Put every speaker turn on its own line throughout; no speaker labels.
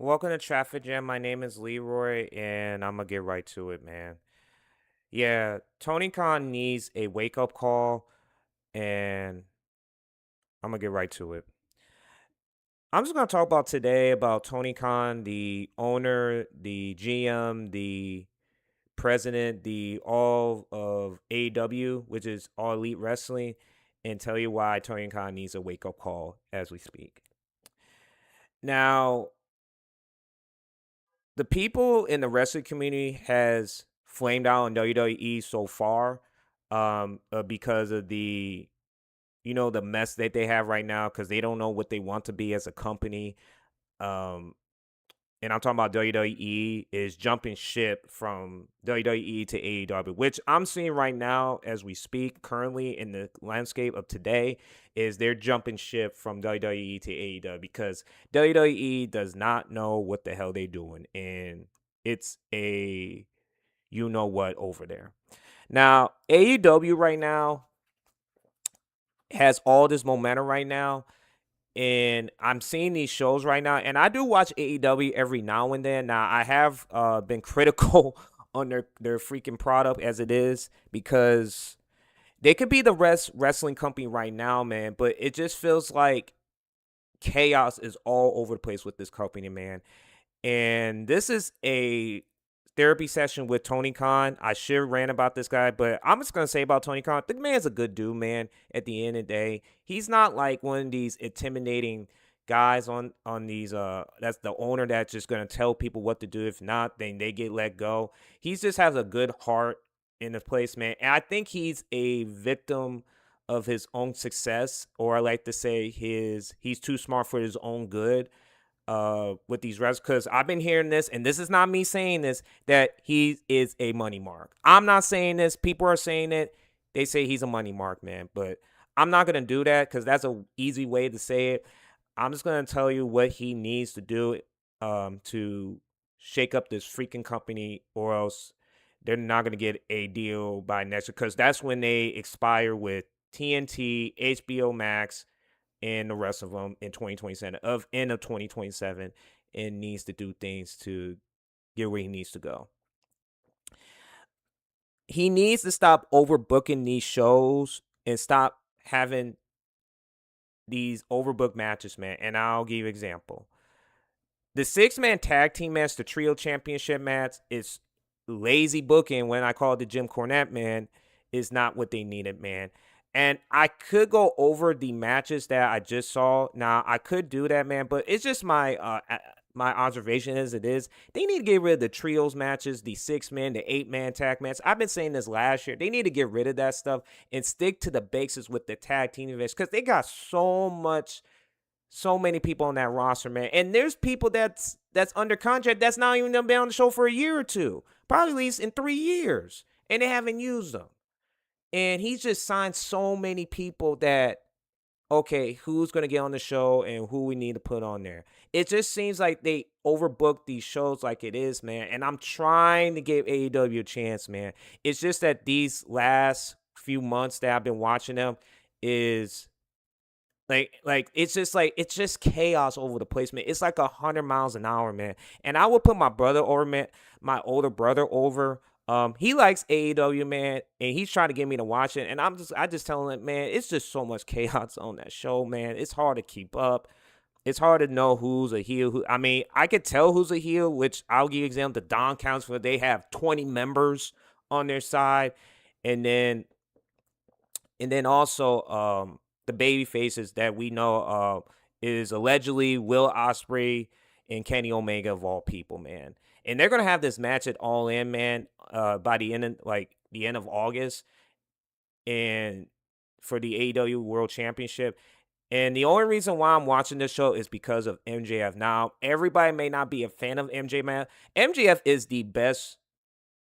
Welcome to Traffic Jam. My name is Leroy, and I'm gonna get right to it, man. Yeah, Tony Khan needs a wake up call, and I'm gonna get right to it. I'm just gonna talk about today about Tony Khan, the owner, the GM, the president, the all of AEW, which is All Elite Wrestling, and tell you why Tony Khan needs a wake up call as we speak. Now, the people in the wrestling community has flamed out in WWE so far because of the mess that they have right now because they don't know what they want to be as a company. Um, and I'm talking about WWE is jumping ship from WWE to AEW, which I'm seeing right now as we speak, currently in the landscape of today, is they're jumping ship from WWE to AEW because WWE does not know what the hell they're doing, and it's a you know what over there. Now AEW right now has all this momentum right now, and I'm seeing these shows right now, and I do watch AEW every now and then. Now I have been critical on their freaking product as it is because they could be the wrestling company right now, man, but it just feels like chaos is all over the place with this company, man. And this is a therapy session with Tony Khan. I should rant about this guy, but I'm just gonna say about Tony Khan, the man's a good dude, man. At the end of the day, he's not like one of these intimidating guys on these that's the owner that's just gonna tell people what to do. If not, then they get let go. He just has a good heart in the place, man. And I think he's a victim of his own success, or I like to say he's too smart for his own good with these refs because I've been hearing this, and this is not me saying this, that he is a money mark. I'm not saying this. People are saying it. They say he's a money mark, man. But I'm not gonna do that because that's a easy way to say it. I'm just gonna tell you what he needs to do to shake up this freaking company, or else they're not gonna get a deal by next year because that's when they expire with TNT, HBO Max, and the rest of them in 2027 of end of 2027 and needs to do things to get where he needs to go. He needs to stop overbooking these shows and stop having these overbooked matches, man. And I'll give you an example. The six-man tag team match, the trio championship match, is lazy booking when I call it the Jim Cornette, man, is not what they needed, man. And I could go over the matches that I just saw. Now I could do that, man, but it's just my observation as it is. They need to get rid of the trios matches, the 6-man, the 8-man tag match. I've been saying this last year. They need to get rid of that stuff and stick to the basics with the tag team events because they got so many people on that roster, man. And there's people that's under contract that's not even gonna be on the show for a year or two, probably at least in 3 years, and they haven't used them. And he's just signed so many people that okay, who's gonna get on the show and who we need to put on there. It just seems like they overbook these shows like it is, man. And I'm trying to give AEW a chance, man. It's just that these last few months that I've been watching them is it's just chaos over the place, man. It's like 100 miles an hour, man. And I would put my brother over, man, my older brother over. He likes AEW, man, and he's trying to get me to watch it. And I just tell him, man, it's just so much chaos on that show, man. It's hard to keep up. It's hard to know who's a heel. I mean, I could tell who's a heel, which I'll give you an example. The Don Counts where they have 20 members on their side, and then also the baby faces that we know is allegedly Will Ospreay and Kenny Omega of all people, man. And they're gonna have this match at All In, man, by the end of August, and for the AEW World Championship. And the only reason why I'm watching this show is because of MJF. Now, everybody may not be a fan of MJ, man. MJF is the best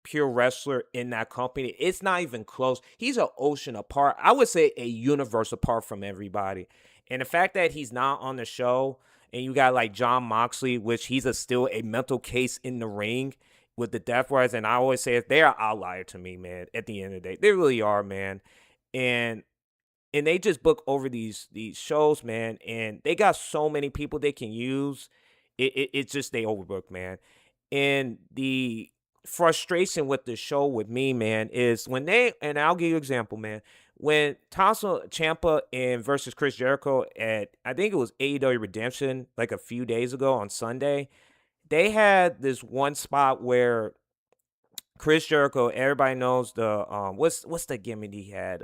pure wrestler in that company. It's not even close. He's an ocean apart. I would say a universe apart from everybody. And the fact that he's not on the show, and you got like John Moxley, which he's still a mental case in the ring with the Death Riders. And I always say they're an outlier to me, man. At the end of the day, they really are, man. And they just book over these shows, man. And they got so many people they can use It's just they overbooked, man. And the frustration with the show with me, man, is when they, and I'll give you an example, man. When Tommaso Ciampa and versus Chris Jericho at, I think it was AEW Redemption, like a few days ago on Sunday, they had this one spot where Chris Jericho, everybody knows the what's the gimmick he had?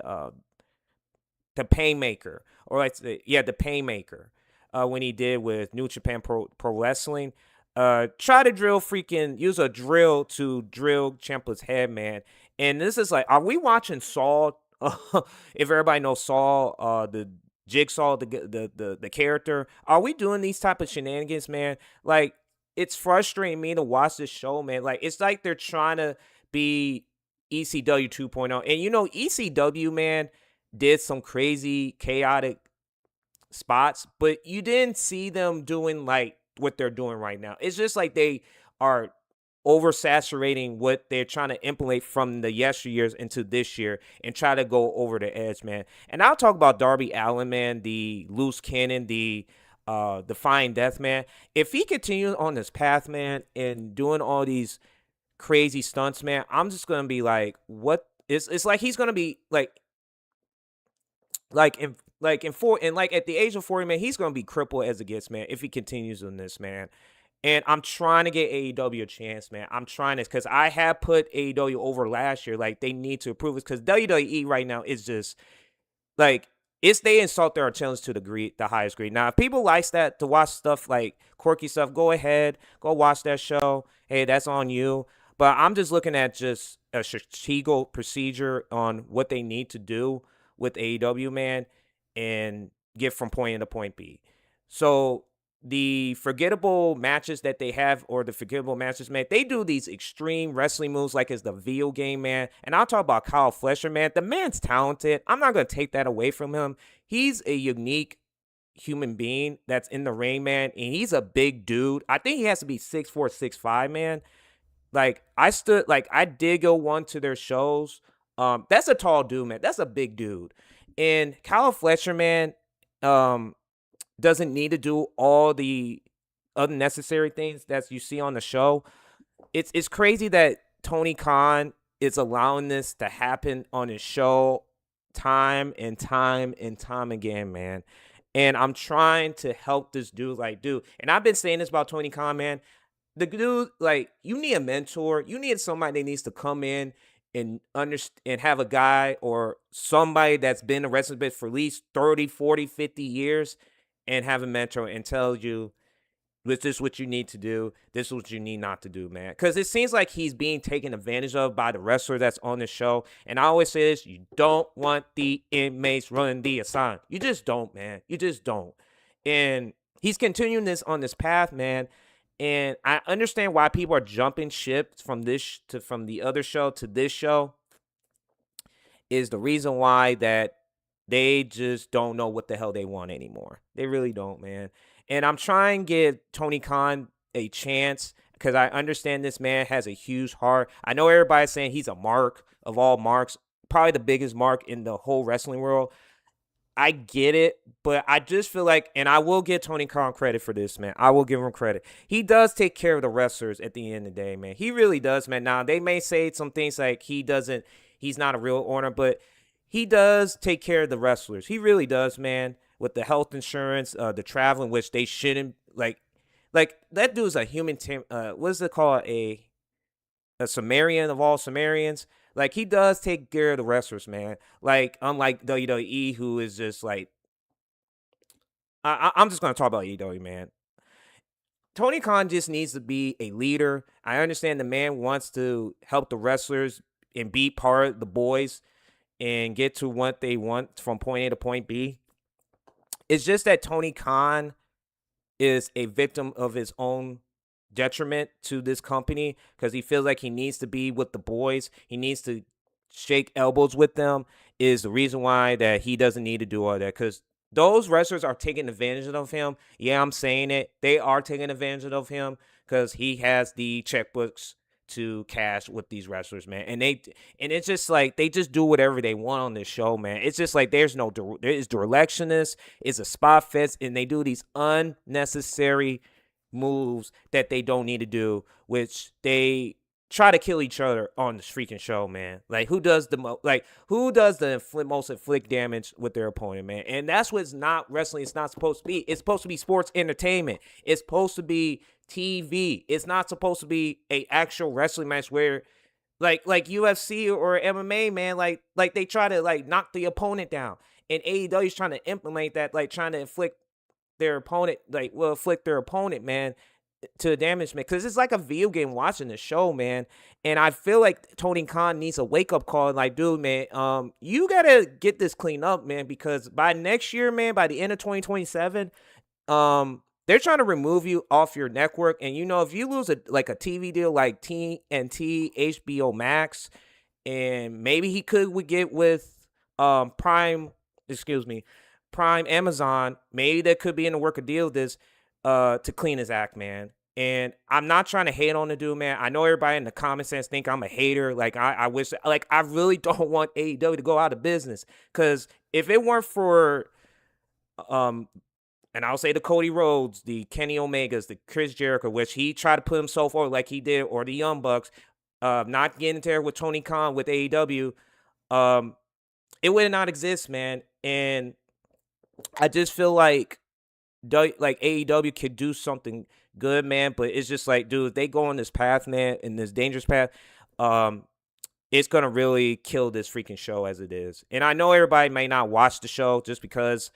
The Painmaker, or like the Painmaker, when he did with New Japan Pro Wrestling. Try to use a drill to drill Ciampa's head, man. And this is like, are we watching Saw? If everybody knows Saw, the Jigsaw, the character, are we doing these type of shenanigans, man? Like, it's frustrating me to watch this show, man. Like, it's like they're trying to be ECW 2.0. And ECW, man, did some crazy, chaotic spots, but you didn't see them doing like what they're doing right now. It's just like they are oversaturating what they're trying to implement from the yesteryears into this year and try to go over the edge, man. And I'll talk about Darby Allin, man, the loose cannon, the Defying Death, man. If he continues on this path, man, and doing all these crazy stunts, man, I'm just gonna be like, what? It's like he's gonna be like in at the age of 40, man, he's gonna be crippled as it gets, man, if he continues on this, man. And I'm trying to get AEW a chance, man. I'm trying this because I have put AEW over last year. Like, they need to improve it because WWE right now is just like, they insult their challenge to the highest degree. Now, if people like that to watch stuff like quirky stuff, go ahead, go watch that show. Hey, that's on you. But I'm just looking at just a strategic procedure on what they need to do with AEW, man, and get from point A to point B. So the forgettable matches that they have, or the forgettable matches, man, they do these extreme wrestling moves like it's the video game, man. And I'll talk about Kyle Fletcher, man. The man's talented. I'm not going to take that away from him. He's a unique human being that's in the ring, man. And he's a big dude. I think he has to be 6'4", 6'5", man. Like, I did go one to their shows. That's a tall dude, man. That's a big dude. And Kyle Fletcher, man, doesn't need to do all the unnecessary things that you see on the show. It's crazy that Tony Khan is allowing this to happen on his show time and time and time again, man. And I'm trying to help this dude, and I've been saying this about Tony Khan, man. The dude, you need a mentor. You need somebody that needs to come in and understand and have a guy or somebody that's been a wrestling bit for at least 30, 40, 50 years and have a mentor and tell you, this is what you need to do. This is what you need not to do, man. Because it seems like he's being taken advantage of by the wrestler that's on the show. And I always say this, you don't want the inmates running the asylum. You just don't, man. You just don't. And he's continuing on this path, man. And I understand why people are jumping ship from the other show to this show. Is the reason why that they just don't know what the hell they want anymore. They really don't, man. And I'm trying to give Tony Khan a chance because I understand this man has a huge heart. I know everybody's saying he's a mark of all marks, probably the biggest mark in the whole wrestling world. I get it, but I just feel like, and I will give Tony Khan credit for this, man. I will give him credit. He does take care of the wrestlers at the end of the day, man. He really does, man. Now, they may say some things like he's not a real owner, but he does take care of the wrestlers. He really does, man, with the health insurance, the traveling, which they shouldn't, like that dude's a human, what is it called? A Sumerian of all Sumerians. Like, he does take care of the wrestlers, man. Like, unlike WWE, who is just like, I'm just going to talk about AEW, man. Tony Khan just needs to be a leader. I understand the man wants to help the wrestlers and be part of the boys and get to what they want from point A to point B. It's just that Tony Khan is a victim of his own detriment to this company because he feels like he needs to be with the boys. He needs to shake elbows with them is the reason why that he doesn't need to do all that, because those wrestlers are taking advantage of him. Yeah, I'm saying it. They are taking advantage of him because he has the checkbooks to cash with these wrestlers, man. And it's just like they just do whatever they want on this show, man. It's just like there is directionist, it's a spot fest, and they do these unnecessary moves that they don't need to do, which they try to kill each other on this freaking show, man. Like who does the most inflict damage with their opponent, man? And that's what's not wrestling. It's not supposed to be. It's supposed to be sports entertainment. It's supposed to be TV. It's not supposed to be a actual wrestling match where like UFC or MMA, man, like they try to like knock the opponent down. And AEW is trying to implement that, like trying to inflict their opponent, man, to damage, man. Because it's like a video game watching the show, man. And I feel like Tony Khan needs a wake up call. Like, dude, man, you gotta get this cleaned up, man. Because by next year, man, by the end of 2027, they're trying to remove you off your network. And you know, if you lose a TV deal like TNT, HBO Max, and maybe would get with Prime Amazon, maybe that could be in the work of deal this to clean his act, man. And I'm not trying to hate on the dude, man. I know everybody in the common sense think I'm a hater. Like I wish, like I really don't want AEW to go out of business. Cause if it weren't for and I'll say the Cody Rhodes, the Kenny Omegas, the Chris Jericho, which he tried to put himself forward like he did, or the Young Bucks, not getting there with Tony Khan with AEW, it would not exist, man. And I just feel like AEW could do something good, man. But it's just like, dude, if they go on this path, man, in this dangerous path, it's gonna really kill this freaking show as it is. And I know everybody may not watch the show just because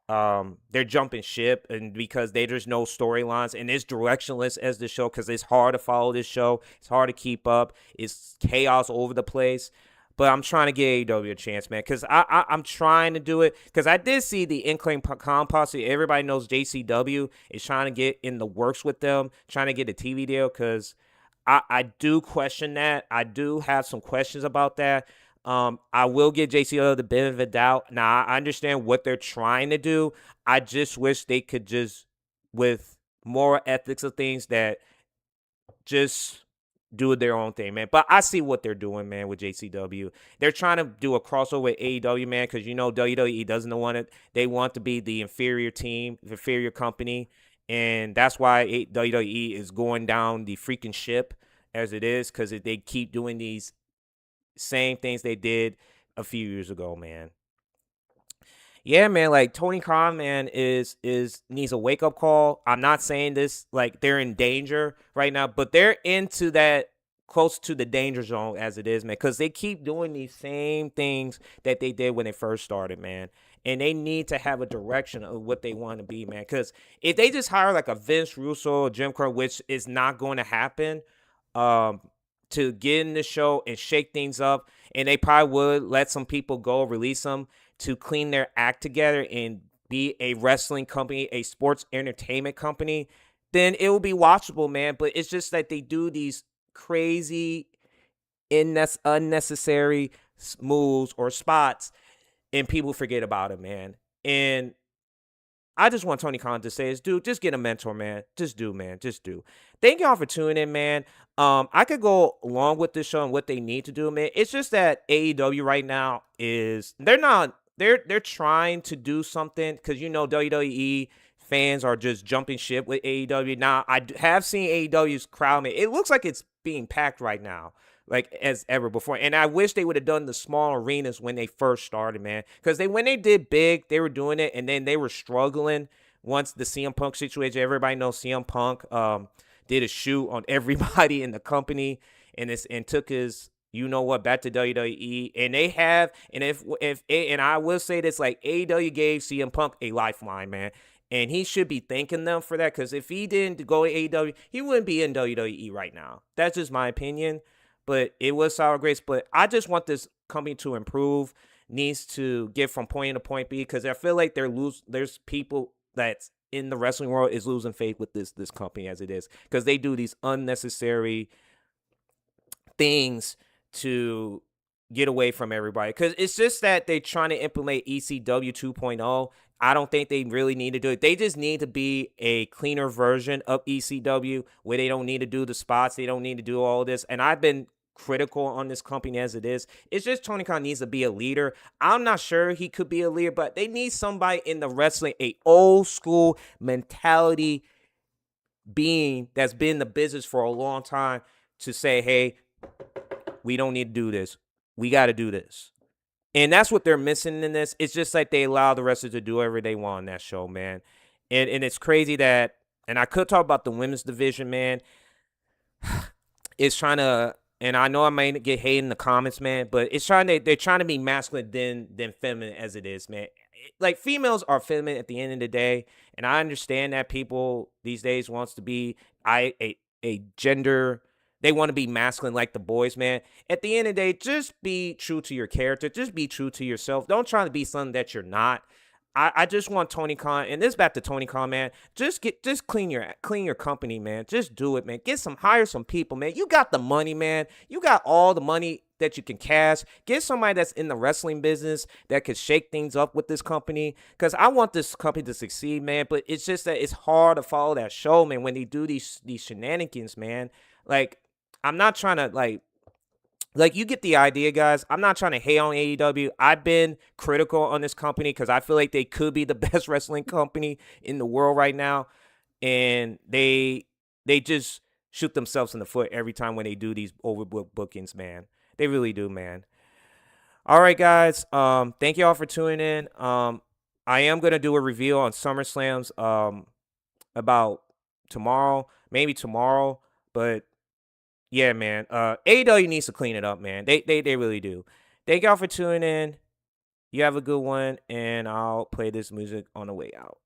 they're jumping ship and because there's no storylines and it's directionless as the show, because it's hard to follow this show. It's hard to keep up. It's chaos all over the place. But I'm trying to give AEW a chance, man, because I'm trying to do it. Because I did see the Inkling Con Posse. Everybody knows JCW is trying to get in the works with them, trying to get a TV deal, because I do question that. I do have some questions about that. I will give JCW the benefit of the doubt. Now, I understand what they're trying to do. I just wish they could just, with more ethics of things, that just do their own thing, man. But I see what they're doing, man, with JCW. They're trying to do a crossover with AEW, man, because you know WWE doesn't want it. They want to be the inferior team, the inferior company, and that's why WWE is going down the freaking ship as it is, because they keep doing these same things they did a few years ago, man. Yeah, man, like Tony Khan, man, is needs a wake up call. I'm not saying this like they're in danger right now, but they're into that, close to the danger zone as it is, man, because they keep doing these same things that they did when they first started, man. And they need to have a direction of what they want to be, man. Because if they just hire like a Vince Russo or Jim Crow, which is not going to happen, to get in the show and shake things up, and they probably would let some people go, release them to clean their act together and be a wrestling company, a sports entertainment company, then it will be watchable, man. But it's just that they do these crazy, unnecessary moves or spots, and people forget about it, man. And I just want Tony Khan to say is, dude, just get a mentor, man. Just do, man. Just do. Thank y'all for tuning in, man. I could go along with this show and what they need to do, man. It's just that AEW right now they're trying to do something, because you know WWE fans are just jumping ship with AEW. Now, I have seen AEW's crowd, man. It looks like it's being packed right now, like as ever before. And I wish they would have done the small arenas when they first started, man. Because when they did big, they were doing it, and then they were struggling once the CM Punk situation. Everybody knows CM Punk did a shoot on everybody in the company and took his, you know what, back to WWE. And they have, and and I will say this, like AEW gave CM Punk a lifeline, man. And he should be thanking them for that, because if he didn't go to AEW, he wouldn't be in WWE right now. That's just my opinion. But it was sour grapes. But I just want this company to improve, needs to get from point A to point B, because I feel like there's people that's in the wrestling world is losing faith with this company as it is, because they do these unnecessary things to get away from everybody. Because it's just that they're trying to implement ECW 2.0. I don't think they really need to do it. They just need to be a cleaner version of ECW, where they don't need to do the spots. They don't need to do all this. And I've been critical on this company as it is. It's just Tony Khan needs to be a leader. I'm not sure he could be a leader, but they need somebody in the wrestling, a old school mentality being that's been in the business for a long time to say, hey, we don't need to do this. We got to do this. And that's what they're missing in this. It's just like they allow the wrestlers to do whatever they want on that show, man. And it's crazy that, and I could talk about the women's division, man. It's trying to, and I know I might get hate in the comments, man, but they're trying to be masculine than feminine as it is, man. Like, females are feminine at the end of the day, and I understand that people these days wants to be a gender. They want to be masculine like the boys, man. At the end of the day, just be true to your character. Just be true to yourself. Don't try to be something that you're not. I just want Tony Khan, and this back to Tony Khan, man. Just clean your company, man. Just do it, man. Hire some people, man. You got the money, man. You got all the money that you can cash. Get somebody that's in the wrestling business that could shake things up with this company. Because I want this company to succeed, man. But it's just that it's hard to follow that show, man, when they do these shenanigans, man. Like, I'm not trying to, like, you get the idea, guys. I'm not trying to hate on AEW. I've been critical on this company because I feel like they could be the best wrestling company in the world right now. And they just shoot themselves in the foot every time when they do these overbooked bookings, man. They really do, man. All right, guys. Thank you all for tuning in. I am going to do a review on SummerSlams about tomorrow. Maybe tomorrow, but yeah, man. AEW needs to clean it up, man. They really do. Thank y'all for tuning in. You have a good one, and I'll play this music on the way out.